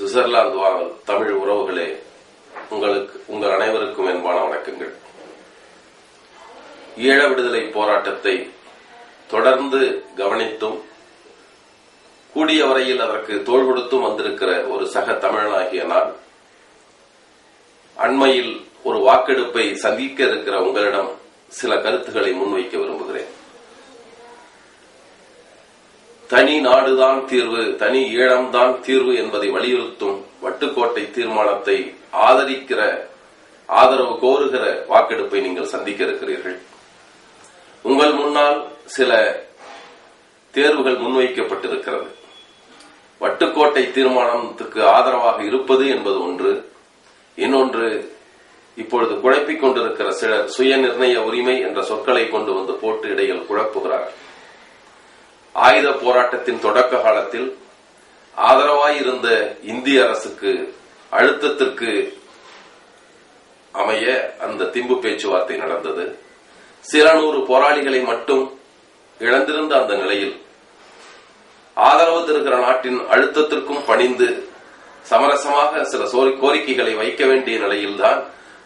Switzerland வாழ் தமிழ் உறவுகளே, உங்கள் அனைவருக்கும் அன்பான வணக்கங்கள். ஈழ விடுதலை போராட்டத்தை தொடர்ந்து கவனித்தும் கூடிய வரையில் அதற்கு தோள் கொடுத்தும் வந்திருக்கிற ஒரு சக தமிழனாகிய நான் அண்மையில் ஒரு வாக்கெடுப்பை சந்திக்க இருக்கிற உங்களிடம் சில கருத்துக்களை முன்வைக்க விரும்புகிறேன். தனி நாடுதான் தீர்வு, தனி ஈழம்தான் தீர்வு என்பதை வலியுறுத்தும் வட்டுக்கோட்டை தீர்மானத்தை ஆதரவு கோருகிற வாக்கெடுப்பை நீங்கள் சந்திக்க இருக்கிறீர்கள். உங்கள் முன்னால் சில தேர்வுகள் முன்வைக்கப்பட்டிருக்கிறது. வட்டுக்கோட்டை தீர்மானத்துக்கு ஆதரவாக இருப்பது என்பது ஒன்று. இன்னொன்று, இப்பொழுது குழப்பிக் கொண்டிருக்கிற சிலர் சுய நிர்ணய உரிமை என்ற சொற்களை கொண்டு வந்து போட்டு இடையில் குழப்புகிறார்கள். ஆயுத போராட்டத்தின் தொடக்க காலத்தில் ஆதரவாயிருந்த இந்திய அரசுக்கு அழுத்தத்திற்கு அமைய அந்த திம்பு பேச்சுவார்த்தை நடந்தது. சில நூறு போராளிகளை மட்டும் இழந்திருந்த அந்த நிலையில் ஆதரவு தருகிற நாட்டின் அழுத்தத்திற்கும் பணிந்து சமரசமாக சில கோரிக்கைகளை வைக்க வேண்டிய நிலையில்தான்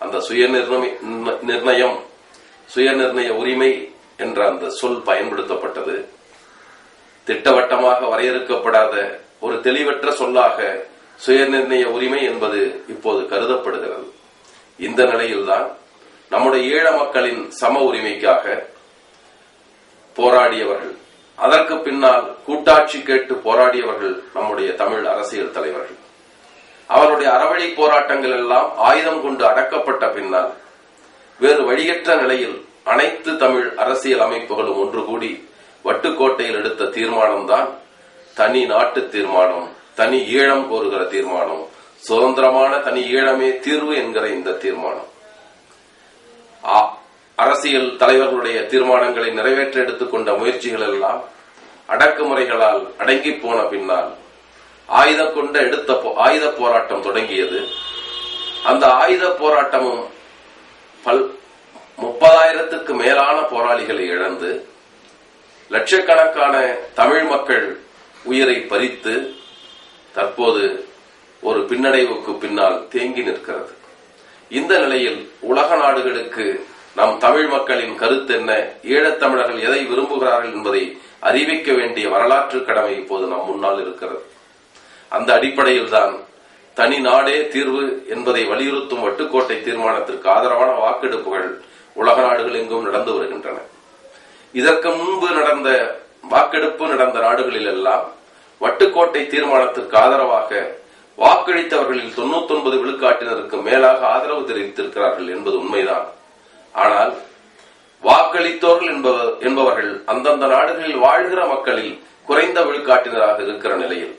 அந்த சுய நிர்ணய உரிமை என்ற அந்த சொல் பயன்படுத்தப்பட்டது. திட்டவட்டமாக வரையறுக்கப்படாத ஒரு தெளிவற்ற சொல்லாக சுய நிர்ணய உரிமை என்பது இப்போது கருதப்படுகிறது. இந்த நிலையில்தான் நம்முடைய ஈழ மக்களின் சம உரிமைக்காக போராடியவர்கள், அதற்கு பின்னால் கூட்டாட்சி கேட்டு போராடியவர்கள் நம்முடைய தமிழ் அரசியல் தலைவர்கள். அவருடைய அறவழி போராட்டங்கள் எல்லாம் ஆயுதம் கொண்டு அடக்கப்பட்ட பின்னால் வேறு வழியற்ற நிலையில் அனைத்து தமிழ் அரசியல் அமைப்புகளும் ஒன்று கூடி வட்டுக்கோட்டையில் எடுத்த தீர்மானம் தான் தனி நாட்டு தீர்மானம், தனி ஈழம் கோருகிற தீர்மானம், சுதந்திரமான தனி ஈழமே தீர்வு என்கிற இந்த தீர்மானம். அரசியல் தலைவர்களுடைய தீர்மானங்களை நிறைவேற்ற எடுத்துக்கொண்ட முயற்சிகள் எல்லாம் அடக்குமுறைகளால் அடங்கி போன பின்னால் ஆயுதம் கொண்ட ஆயுத போராட்டம் தொடங்கியது. அந்த ஆயுத போராட்டமும் 30,000க்கு மேலான போராளிகளை இழந்து லட்சக்கணக்கான தமிழ் மக்கள் உயிரை பறித்து தற்போது ஒரு பின்னடைவுக்கு பின்னால் தேங்கி நிற்கிறது. இந்த நிலையில் உலக நாடுகளுக்கு நம் தமிழ் மக்களின் கருத்து என்ன, ஈழத்தமிழர்கள் எதை விரும்புகிறார்கள் என்பதை அறிவிக்க வேண்டிய வரலாற்று கடமை இப்போது நம் முன்னால் இருக்கிறது. அந்த அடிப்படையில் தான் தனி நாடே தீர்வு என்பதை வலியுறுத்தும் வட்டுக்கோட்டை தீர்மானத்திற்கு ஆதரவான வாக்கெடுப்புகள் உலக நாடுகள் எங்கும் நடந்து வருகின்றன. இதற்கு முன்பு நடந்த வாக்கெடுப்பு நடந்த நாடுகளில் எல்லாம் வட்டுக்கோட்டை தீர்மானத்திற்கு ஆதரவாக வாக்களித்தவர்களில் 99 விழுக்காட்டினருக்கு மேலாக ஆதரவு தெரிவித்திருக்கிறார்கள் என்பது உண்மைதான். ஆனால் வாக்களித்தோர்கள் என்பவர்கள் அந்தந்த நாடுகளில் வாழ்கிற மக்களில் குறைந்த விழுக்காட்டினராக இருக்கிற நிலையில்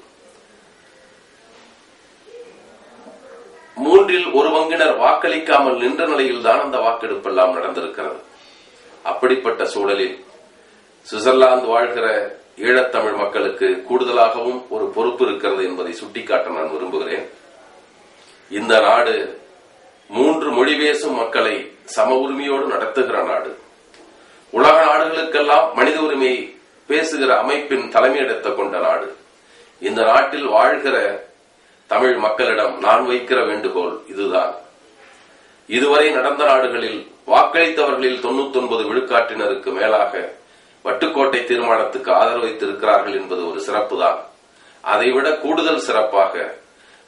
1/3 வாக்களிக்காமல் நின்ற நிலையில்தான் அந்த வாக்கெடுப்பு எல்லாம் நடந்திருக்கிறது. அப்படிப்பட்ட சூழலில் சுவிட்சர்லாந்து வாழ்கிற ஈழத்தமிழ் மக்களுக்கு கூடுதலாகவும் ஒரு பொறுப்பு இருக்கிறது என்பதை சுட்டிக்காட்ட நான் விரும்புகிறேன். இந்த நாடு 3 மொழி பேசும் மக்களை சம உரிமையோடு நடத்துகிற நாடு. உலக நாடுகளுக்கெல்லாம் மனித உரிமை பேசுகிற அமைப்பின் தலைமையிடத்தை கொண்ட நாடு. இந்த நாட்டில் வாழ்கிற தமிழ் மக்களிடம் நான் வைக்கிற வேண்டுகோள் இதுதான். இதுவரை நடந்த நாடுகளில் வாக்களித்தவர்களில் 99 விழுக்காட்டினருக்கு மேலாக வட்டுக்கோட்டை தீர்மானத்துக்கு ஆதரவித்திருக்கிறார்கள் என்பது ஒரு சிறப்பு தான். அதைவிட கூடுதல் சிறப்பாக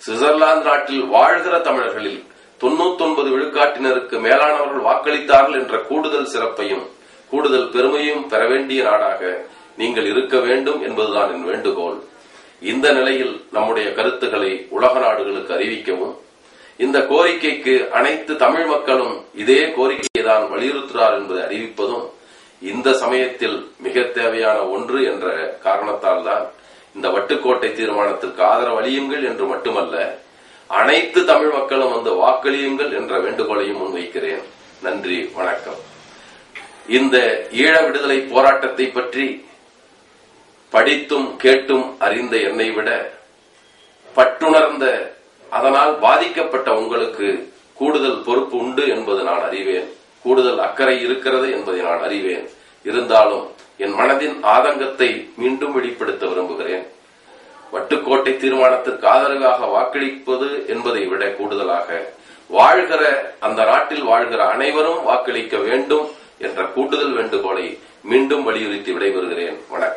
சுவிட்சர்லாந்து நாட்டில் வாழ்கிற தமிழர்களில் 99 விழுக்காட்டினருக்கு மேலானவர்கள் வாக்களித்தார்கள் என்ற கூடுதல் சிறப்பையும் கூடுதல் பெருமையும் பெற வேண்டிய நாடாக நீங்கள் இருக்க வேண்டும் என்பதுதான் என் வேண்டுகோள். இந்த நிலையில் நம்முடைய கருத்துக்களை உலக நாடுகளுக்கு அறிவிக்கவும், இந்த கோரிக்கைக்கு அனைத்து தமிழ் மக்களும் இதே கோரிக்கையை தான் வலியுறுத்துகிறார் என்பதை அறிவிப்பதும் இந்த சமயத்தில் மிக தேவையான ஒன்று என்ற காரணத்தால் தான் இந்த வட்டுக்கோட்டை தீர்மானத்திற்கு ஆதரவு அளியுங்கள் என்று மட்டுமல்ல, அனைத்து தமிழ் மக்களும் வந்து வாக்களியுங்கள் என்ற வேண்டுகோளையும் முன்வைக்கிறேன். நன்றி, வணக்கம். இந்த ஈழ விடுதலை போராட்டத்தை பற்றி படித்தும் கேட்டும் அறிந்த என்னை விட பட்டுணர்ந்த, அதனால் பாதிக்கப்பட்ட உங்களுக்கு கூடுதல் பொறுப்பு உண்டு என்பது நான் அறிவேன். கூடுதல் அக்கறை இருக்கிறது என்பதை நான் அறிவேன். இருந்தாலும் என் மனதின் ஆதங்கத்தை மீண்டும் வெளிப்படுத்த விரும்புகிறேன். வட்டுக்கோட்டை தீர்மானத்திற்கு ஆதரவாக வாக்களிப்பது என்பதை விட கூடுதலாக வாழ்கிற அந்த நாட்டில் வாழ்கிற அனைவரும் வாக்களிக்க வேண்டும் என்ற கூடுதல் வேண்டுகோளை மீண்டும் வலியுறுத்தி விடைபெறுகிறேன். வணக்கம்.